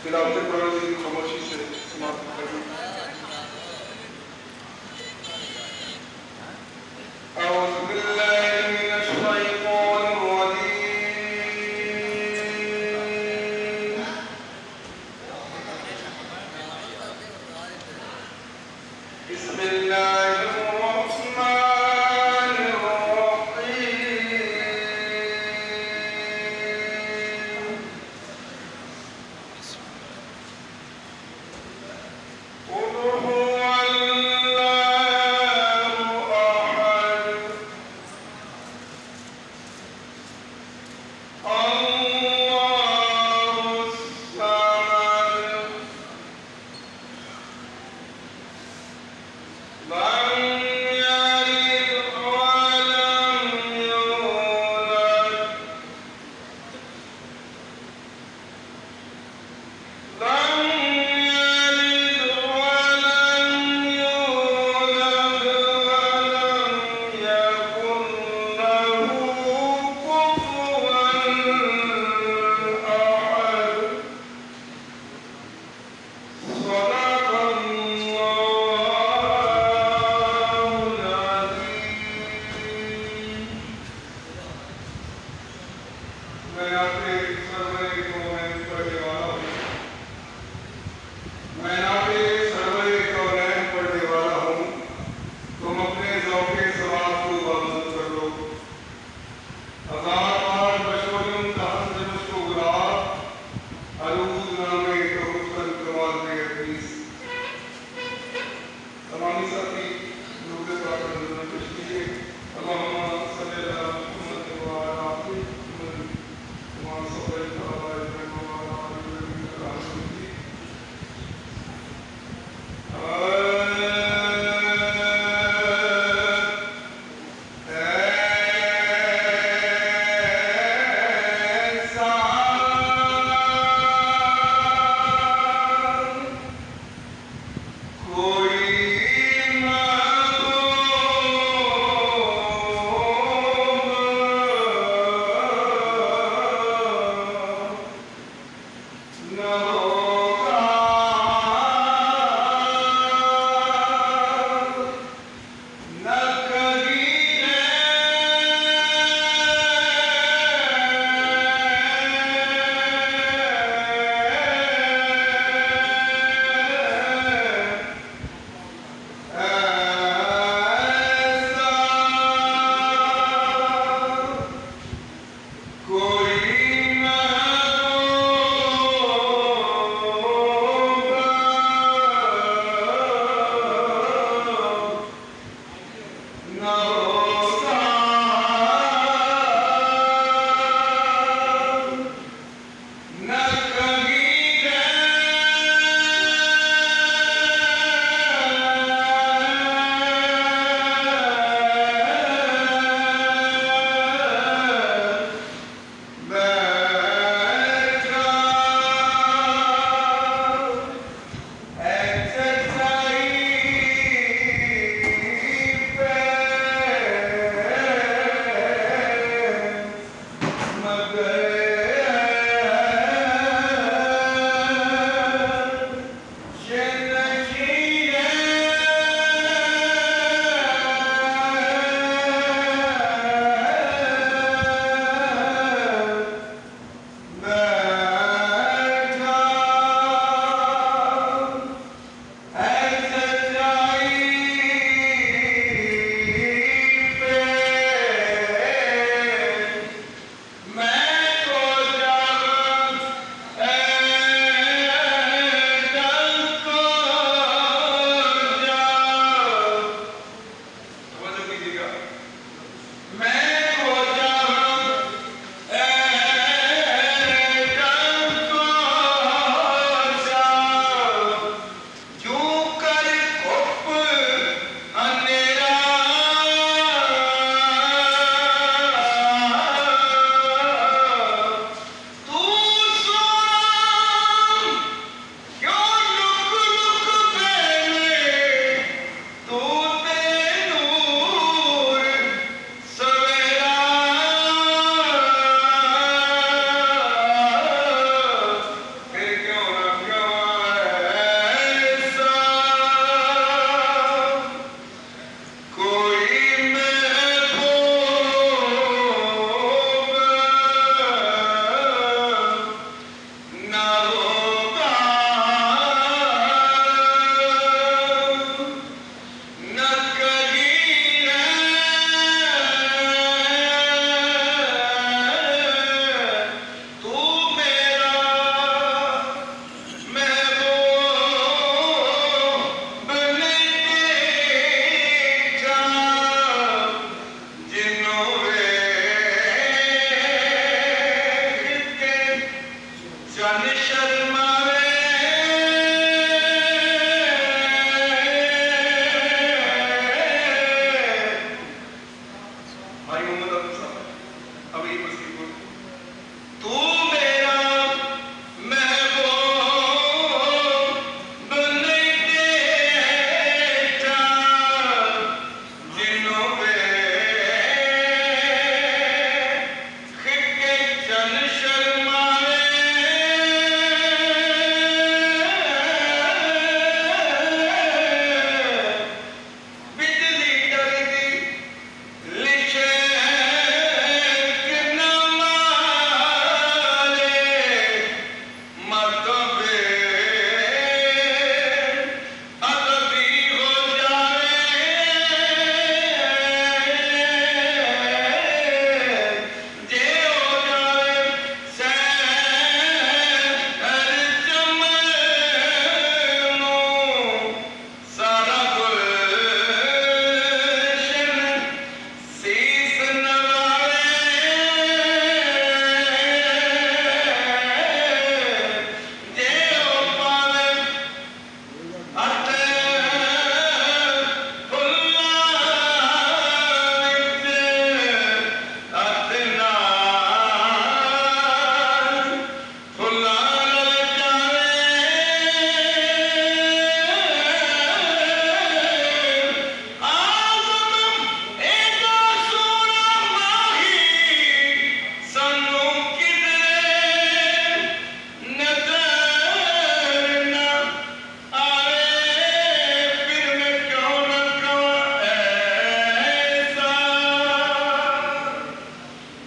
तिलावत कुरान की खामोशी से समाप्त करें। أعوذ بالله من الشيطان الرجيم. بسم الله الرحمن الرحيم. قل هو الله أحد الله الصمد لم يلد ولم يولد لم يلد ولم يولد ولم يكن له كفوا أحد. صدق الله العظيم. मैं आपके सर्वरे को मैं पढ़ने वाला हूँ। मैं आपके सर्वरे को मैं पढ़ने वाला हूँ। तुम अपने ज़ौक़े सवाब को बंद कर लो। हजार बार बशोरम तहत मुझको गुरा अलूद नामे तो हुस्न कमाल में हदीस। तमामी साथी लोग प्रार्थना करना पेश कीजिए। अल्लाहुम्मा सल्ली अला मुहम्मद व अला आलि मुहम्मद कमा सल्लैता अला इब्राहीम व अला आलि इब्राहीम इन्नका हमीदुम मजीद। Ganesha